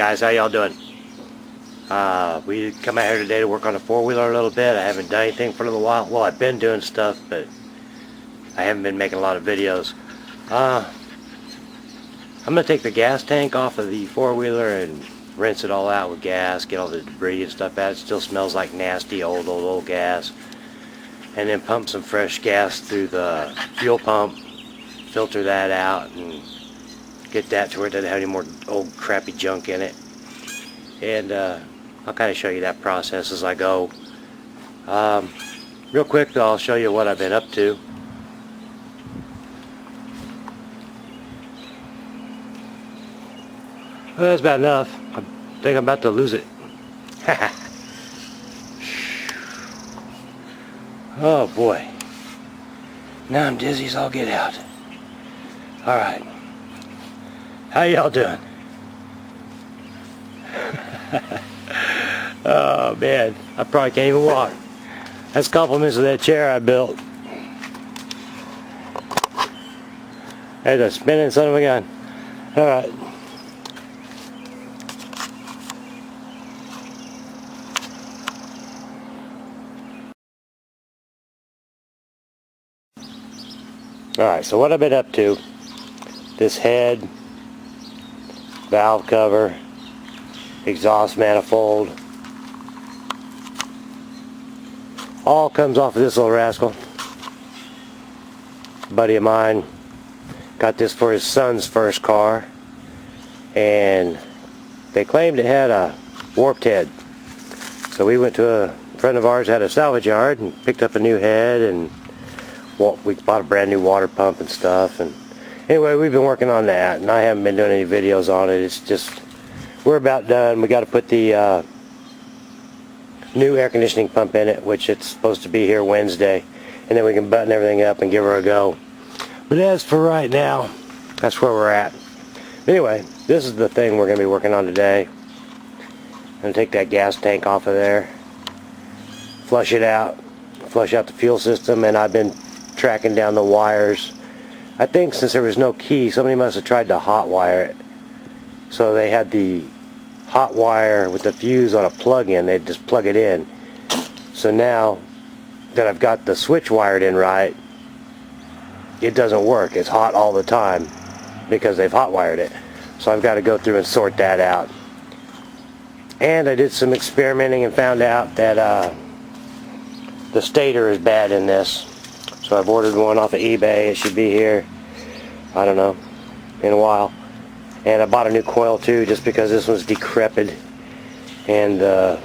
guys, how y'all doing? We come out here today to work on the four-wheeler a little bit. I haven't done anything for a little while. Well, I've been doing stuff, but I haven't been making a lot of videos. I'm going to take the gas tank off of the four-wheeler and rinse it all out with gas, get all the debris and stuff out. It still smells like nasty old gas. And then pump some fresh gas through the fuel pump, filter that out, and get that to where it doesn't have any more old crappy junk in it. And I'll kind of show you that process as I go. Real quick though, I'll show you what I've been up to. Well, that's about enough. I think I'm about to lose it. Oh boy. Now I'm dizzy as all get out. Alright. How y'all doing? Oh man, I probably can't even walk. That's compliments of that chair I built. There's a spinning son of a gun. Alright. Alright, so what I've been up to, this head, valve cover, exhaust manifold, all comes off of this little rascal. A buddy of mine got this for his son's first car, and they claimed it had a warped head. So we went to a friend of ours who had a salvage yard and picked up a new head, and we bought a brand new water pump and stuff. And anyway, we've been working on that, and I haven't been doing any videos on it. It's just, we're about done. We got to put the new air conditioning pump in it, which it's supposed to be here Wednesday, and then we can button everything up and give her a go. But as for right now, that's where we're at. Anyway, this is the thing we're going to be working on today. I'm going to take that gas tank off of there, flush it out, flush out the fuel system, and I've been tracking down the wires. I think since there was no key, somebody must have tried to hot wire it. So they had the hot wire with the fuse on a plug-in. They'd just plug it in. So now that I've got the switch wired in right, it doesn't work. It's hot all the time because they've hot wired it. So I've got to go through and sort that out. And I did some experimenting and found out that the stator is bad in this. So I've ordered one off of eBay. It should be here, I don't know, in a while. And I bought a new coil too, just because this one's decrepit. And the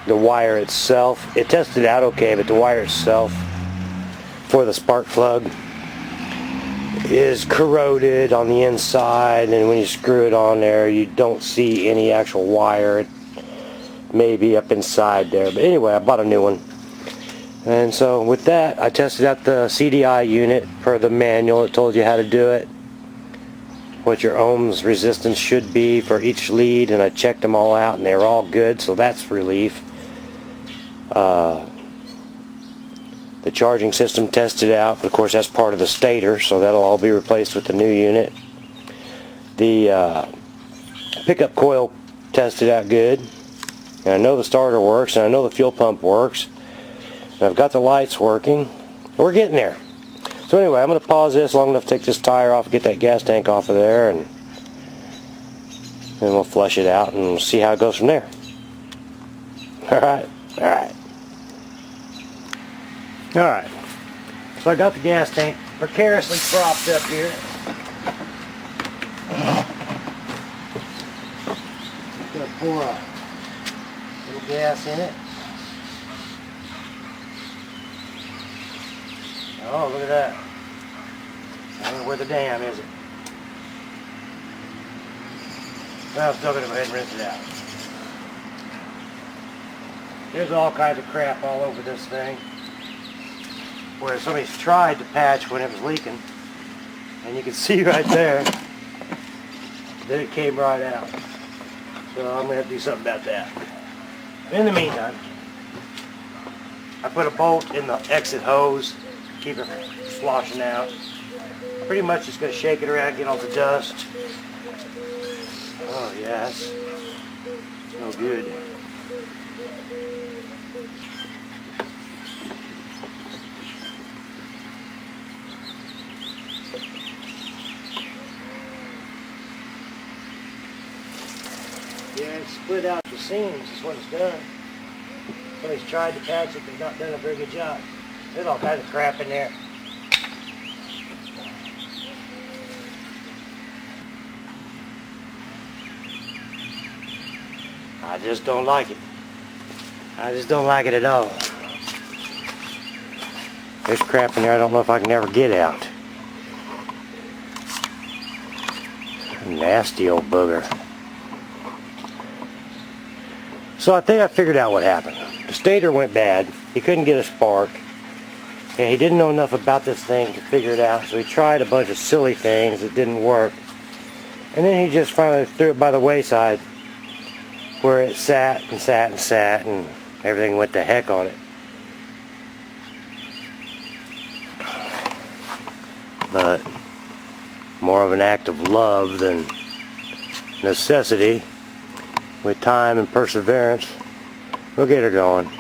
wire itself, it tested out okay, but the wire itself for the spark plug is corroded on the inside, and when you screw it on there, you don't see any actual wire. It may be up inside there. But anyway, I bought a new one. And so with that, I tested out the CDI unit per the manual. It told you how to do it, what your ohms resistance should be for each lead, and I checked them all out and they were all good, so that's relief. The charging system tested out, but of course that's part of the stator, so that'll all be replaced with the new unit. The pickup coil tested out good, and I know the starter works, and I know the fuel pump works. I've got the lights working. We're getting there. So anyway, I'm going to pause this long enough to take this tire off, get that gas tank off of there, and then we'll flush it out and we'll see how it goes from there. Alright. So I got the gas tank precariously propped up here. I'm going to pour a little gas in it. Oh, look at that. I don't know where the dam is. Well, I'm still going to go ahead and rinse it out. There's all kinds of crap all over this thing, where somebody's tried to patch when it was leaking, and you can see right there that it came right out. So I'm going to have to do something about that. In the meantime, I put a bolt in the exit hose, keep it sloshing out. Pretty much just going to shake it around, get all the dust. Oh yeah. gas. It's no good. Yeah, it's split out the seams is what it's done. Somebody's tried to patch it, but not done a very good job. There's all kinds of crap in there. I just don't like it. I just don't like it at all. There's crap in there I don't know if I can ever get out. Nasty old booger. So I think I figured out what happened. The stator went bad. He couldn't get a spark. And he didn't know enough about this thing to figure it out. So he tried a bunch of silly things that didn't work. And then he just finally threw it by the wayside, where it sat and sat and sat and everything went to heck on it. But more of an act of love than necessity, with time and perseverance, we'll get her going.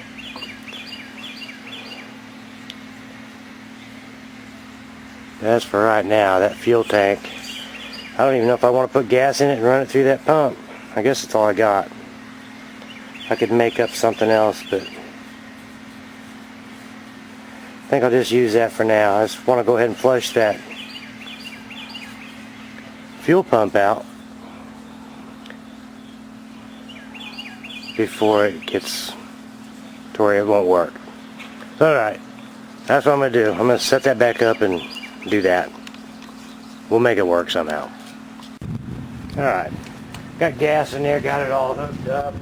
As for right now, that fuel tank, I don't even know if I want to put gas in it and run it through that pump. I guess that's all I got. I could make up something else, but I think I'll just use that for now. I just want to go ahead and flush that fuel pump out before it gets to where it won't work. Alright, that's what I'm going to do. I'm going to set that back up and do that. We'll make it work somehow. Alright, got gas in there, got it all hooked up.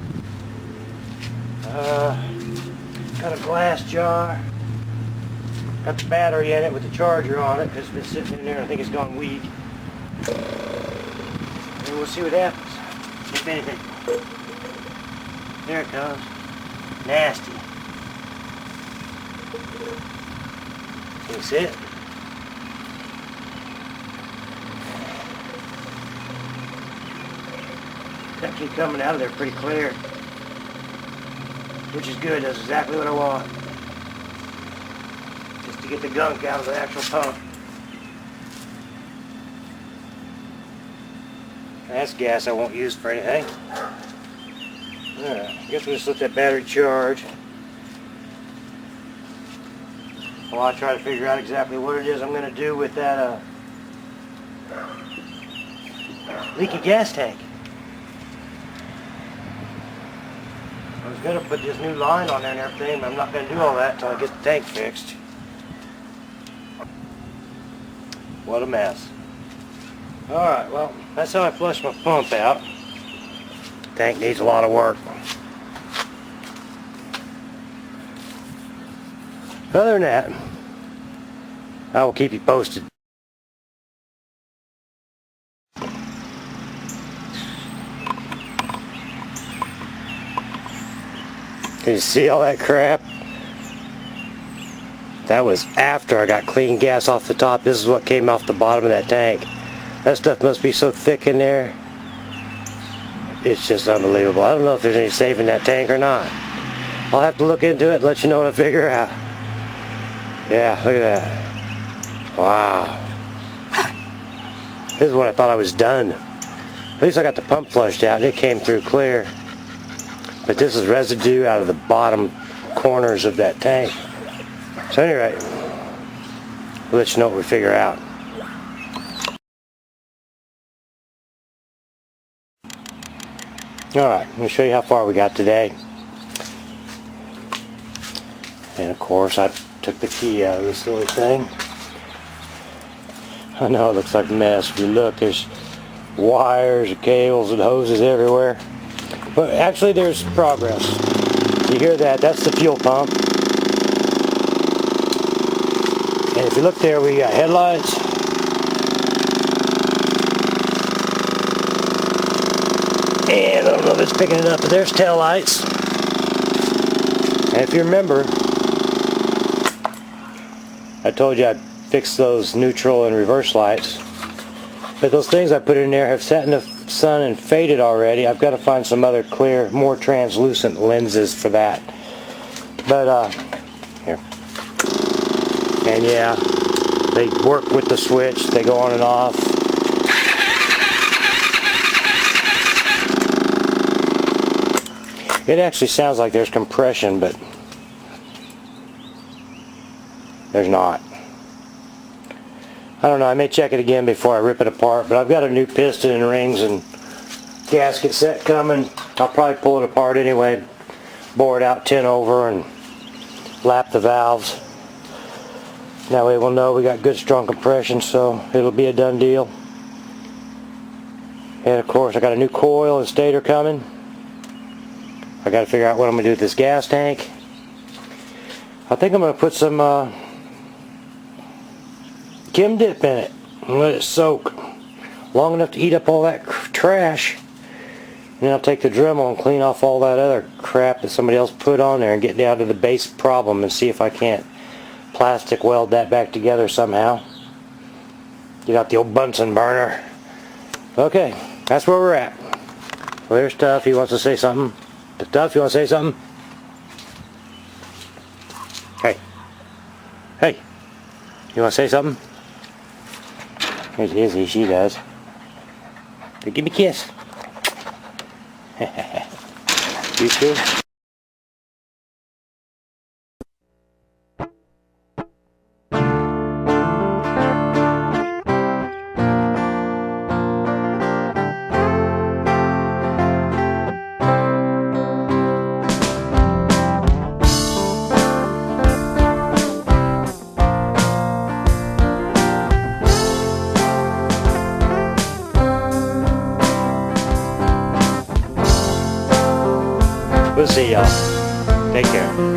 Got a glass jar. Got the battery in it with the charger on it because it's been sitting in there and I think it's gone weak. And we'll see what happens, if anything. There it comes. Nasty. Can you see it? That keep coming out of there pretty clear, which is good. That's exactly what I want, just to get the gunk out of the actual pump. That's gas I won't use for anything. Alright, I guess we'll just let that battery charge while I try to figure out exactly what it is I'm going to do with that leaky gas tank. I was going to put this new line on there and everything, but I'm not going to do all that until I get the tank fixed. What a mess. Alright, well, that's how I flush my pump out. Tank needs a lot of work. Other than that, I will keep you posted. Can you see all that crap? That was after I got clean gas off the top. This is what came off the bottom of that tank. That stuff must be so thick in there. It's just unbelievable. I don't know if there's any safe in that tank or not. I'll have to look into it and let you know what I figure out. Yeah, look at that. Wow. This is when I thought I was done. At least I got the pump flushed out and it came through clear. But this is residue out of the bottom corners of that tank. So anyway, we'll let you know what we figure out. Alright, let me show you how far we got today. And of course I took the key out of this silly thing. I know it looks like a mess. If you look, there's wires and cables and hoses everywhere. But actually there's progress. You hear that? That's the fuel pump. And if you look there, we got headlights. And I don't know if it's picking it up, but there's tail lights. And if you remember, I told you I'd fix those neutral and reverse lights. But those things I put in there have sat in the sun and faded already. I've got to find some other clear, more translucent lenses for that. But here. And yeah, they work with the switch. They go on and off. It actually sounds like there's compression, but there's not. I don't know, I may check it again before I rip it apart, but I've got a new piston and rings and gasket set coming. I'll probably pull it apart anyway, bore it out 10 over and lap the valves. That way we'll know we got good strong compression, so it'll be a done deal. And of course I got a new coil and stator coming. I got to figure out what I'm going to do with this gas tank. I think I'm going to put some Kim dip in it and let it soak long enough to eat up all that trash. And then I'll take the Dremel and clean off all that other crap that somebody else put on there and get down to the base problem and see if I can't plastic weld that back together somehow. Get out the old Bunsen burner. Okay, that's where we're at. Well, there's Tuff. He wants to say something. Tuff, you want to say something? Hey. Hey. You want to say something? Here's Izzy. She does. Hey, give me a kiss. You too? We'll see y'all. Take care.